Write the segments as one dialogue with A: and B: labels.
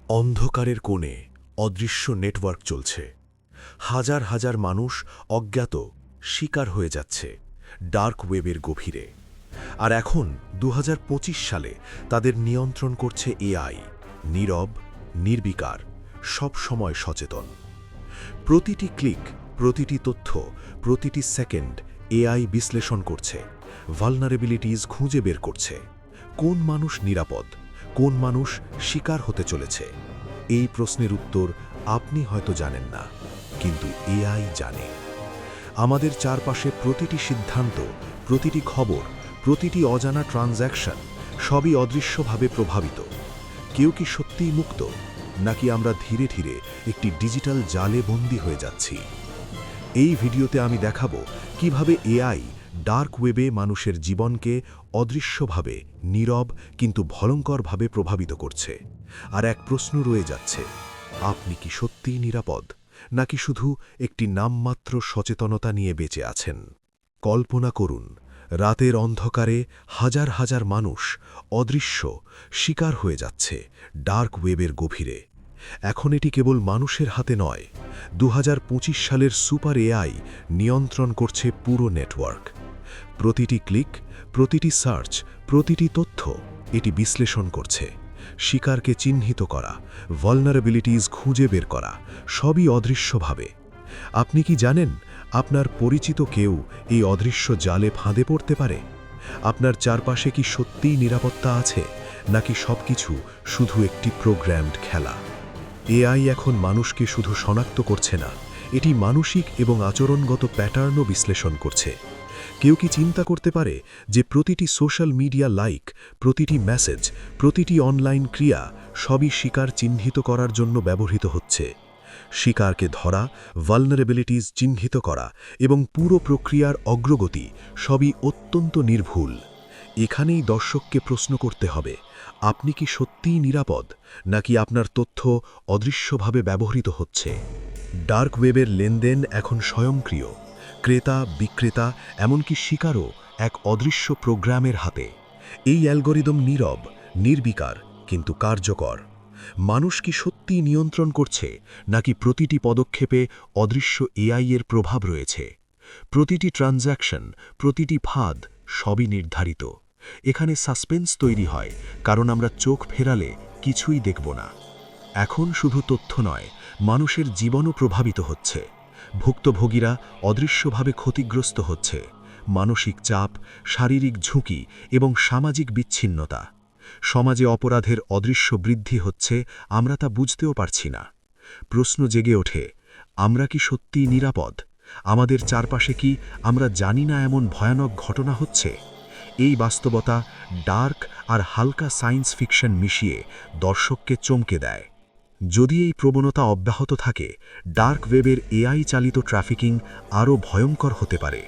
A: অন্ধকারের কোণে অদৃশ্য নেটওয়ার্ক চলছে। হাজার হাজার মানুষ অজ্ঞাত শিকার হয়ে যাচ্ছে ডার্ক ওয়েবের গভীরে। আর এখন ২০২৫ সালে তাদের নিয়ন্ত্রণ করছে এআই, নীরব, নির্বিকার, সব সময় সচেতন। প্রতিটি ক্লিক, প্রতিটি তথ্য, প্রতিটি সেকেন্ড এআই বিশ্লেষণ করছে, ভালনারেবিলিটিজ খুঁজে বের করছে। কোন মানুষ নিরাপদ, কোন মানুষ শিকার হতে চলেছে, এই প্রশ্নের উত্তর আপনি হয়তো জানেন না, কিন্তু এআই জানে। আমাদের চারপাশে প্রতিটি সিদ্ধান্ত, প্রতিটি খবর, প্রতিটি অজানা ট্রানজ্যাকশন সবই অদৃশ্যভাবে প্রভাবিত। কেউ কি সত্যিই মুক্ত, নাকি আমরা ধীরে ধীরে একটি ডিজিটাল জালে বন্দী হয়ে যাচ্ছি? এই ভিডিওতে আমি দেখাবো কিভাবে এআই ডার্ক ওয়েবে মানুষের জীবনকে অদৃশ্যভাবে, নীরব কিন্তু ভয়ঙ্করভাবে প্রভাবিত করছে। আর এক প্রশ্ন রয়ে যাচ্ছে, আপনি কি সত্যিই নিরাপদ, নাকি শুধু একটি নামমাত্র সচেতনতা নিয়ে বেঁচে আছেন? কল্পনা করুন, রাতের অন্ধকারে হাজার হাজার মানুষ অদৃশ্য শিকার হয়ে যাচ্ছে ডার্ক ওয়েবের গভীরে। এখন এটি কেবল মানুষের হাতে নয়, ২০২৫ সালের সুপার এআই নিয়ন্ত্রণ করছে পুরো নেটওয়ার্ক। প্রতিটি ক্লিক, প্রতিটি সার্চ, প্রতিটি তথ্য এটি বিশ্লেষণ করছে। শিকারকে চিহ্নিত করা, ভালনারেবিলিটিজ খুঁজে বের করা, সবই অদৃশ্যভাবে। আপনি কি জানেন আপনার পরিচিত কেউ এই অদৃশ্য জালে ফাঁদে পড়তে পারে? আপনার চারপাশে কি সত্যিই নিরাপত্তা আছে, নাকি সবকিছু শুধু একটি প্রোগ্রামড খেলা? এআই এখন মানুষকে শুধু শনাক্ত করছে না, এটি মানসিক এবং আচরণগত প্যাটার্নও বিশ্লেষণ করছে। কেউ কি চিন্তা করতে পারে যে প্রতিটি সোশ্যাল মিডিয়া লাইক, প্রতিটি মেসেজ, প্রতিটি অনলাইন ক্রিয়া সবই শিকার চিহ্নিত করার জন্য ব্যবহৃত হচ্ছে? শিকারকে ধরা, ভালনারেবিলিটিজ চিহ্নিত করা এবং পুরো প্রক্রিয়ার অগ্রগতি সবই অত্যন্ত নির্ভুল। এখানেই দর্শককে প্রশ্ন করতে হবে, আপনি কি সত্যিই নিরাপদ, নাকি আপনার তথ্য অদৃশ্যভাবে ব্যবহৃত হচ্ছে? ডার্ক ওয়েবের লেনদেন এখন স্বয়ংক্রিয়। ক্রেতা, বিক্রেতা, এমনকি শিকারও এক অদৃশ্য প্রোগ্রামের হাতে। এই অ্যালগরিদম নীরব, নির্বিকার কিন্তু কার্যকর। মানুষ কি সত্যিই নিয়ন্ত্রণ করছে, নাকি প্রতিটি পদক্ষেপে অদৃশ্য এআই এর প্রভাব রয়েছে? প্রতিটি ট্রানজ্যাকশন, প্রতিটি ফাঁদ সবই নির্ধারিত। এখানে সাসপেন্স তৈরি হয়, কারণ আমরা চোখ ফেরালে কিছুই দেখব না। এখন শুধু তথ্য নয়, মানুষের জীবনও প্রভাবিত হচ্ছে। ভুক্তভোগীরা অদৃশ্যভাবে ক্ষতিগ্রস্ত হচ্ছে। মানসিক চাপ, শারীরিক ঝুঁকি এবং সামাজিক বিচ্ছিন্নতা। সমাজে অপরাধের অদৃশ্য বৃদ্ধি হচ্ছে, আমরা তা বুঝতেও পারছি না। প্রশ্ন জেগে ওঠে, আমরা কি সত্যিই নিরাপদ? আমাদের চারপাশে কি আমরা জানি না এমন ভয়ানক ঘটনা হচ্ছে? এই বাস্তবতা ডার্ক আর হালকা সায়েন্স ফিকশন মিশিয়ে দর্শককে চমকে দেয়। যদি এই প্রবণতা অব্যাহত থাকে, ডার্ক ওয়েবের এআই চালিত ট্রাফিকিং আরও ভয়ঙ্কর হতে পারে।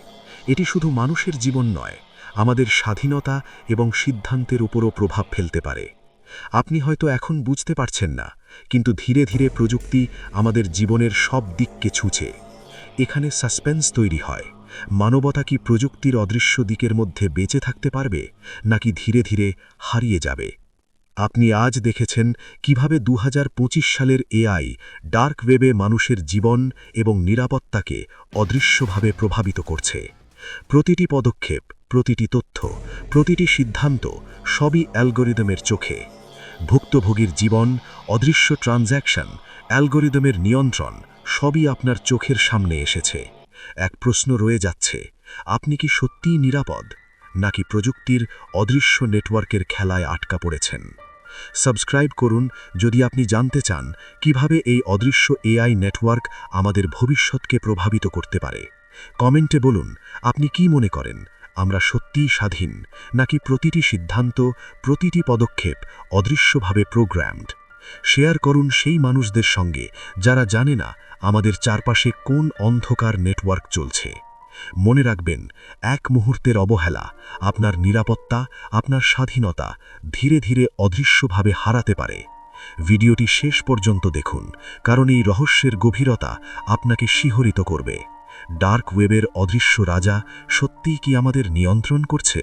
A: এটি শুধু মানুষের জীবন নয়, আমাদের স্বাধীনতা এবং সিদ্ধান্তের উপরও প্রভাব ফেলতে পারে। আপনি হয়তো এখন বুঝতে পারছেন না, কিন্তু ধীরে ধীরে প্রযুক্তি আমাদের জীবনের সব দিককে ছুঁচে। এখানে সাসপেন্স তৈরি হয়, মানবতা কি প্রযুক্তির অদৃশ্য দিকের মধ্যে বেঁচে থাকতে পারবে, নাকি ধীরে ধীরে হারিয়ে যাবে? আপনি আজ দেখেছেন কিভাবে ২০২৫ সালের এআই ডার্ক ওয়েবে মানুষের জীবন এবং নিরাপত্তাকে অদৃশ্যভাবে প্রভাবিত করছে। প্রতিটি পদক্ষেপ, প্রতিটি তথ্য, প্রতিটি সিদ্ধান্ত সবই অ্যালগরিদমের চোখে। ভুক্তভোগীর জীবন, অদৃশ্য ট্রানজ্যাকশন, অ্যালগরিদমের নিয়ন্ত্রণ সবই আপনার চোখের সামনে এসেছে। এক প্রশ্ন রয়ে যাচ্ছে, আপনি কি সত্যিই নিরাপদ, নাকি প্রযুক্তির অদৃশ্য নেটওয়ার্কের খেলায় আটকা পড়েছেন? সাবস্ক্রাইব করুন যদি আপনি জানতে চান কিভাবে এই অদৃশ্য এআই নেটওয়ার্ক আমাদের ভবিষ্যৎকে প্রভাবিত করতে পারে। কমেন্টে বলুন, আপনি কি মনে করেন, আমরা সত্যিই স্বাধীন, নাকি প্রতিটি সিদ্ধান্ত, প্রতিটি পদক্ষেপ অদৃশ্যভাবে প্রোগ্রামড? শেয়ার করুন সেই মানুষদের সঙ্গে যারা জানে না আমাদের চারপাশে কোন অন্ধকার নেটওয়ার্ক চলছে। মনে রাখবেন, এক মুহূর্তের অবহেলা আপনার নিরাপত্তা, আপনার স্বাধীনতা ধীরে ধীরে অদৃশ্যভাবে হারাতে পারে। ভিডিওটি শেষ পর্যন্ত দেখুন, কারণ এই রহস্যের গভীরতা আপনাকে শিহরিত করবে। ডার্ক ওয়েবের অদৃশ্য রাজা সত্যিই কি আমাদের নিয়ন্ত্রণ করছে?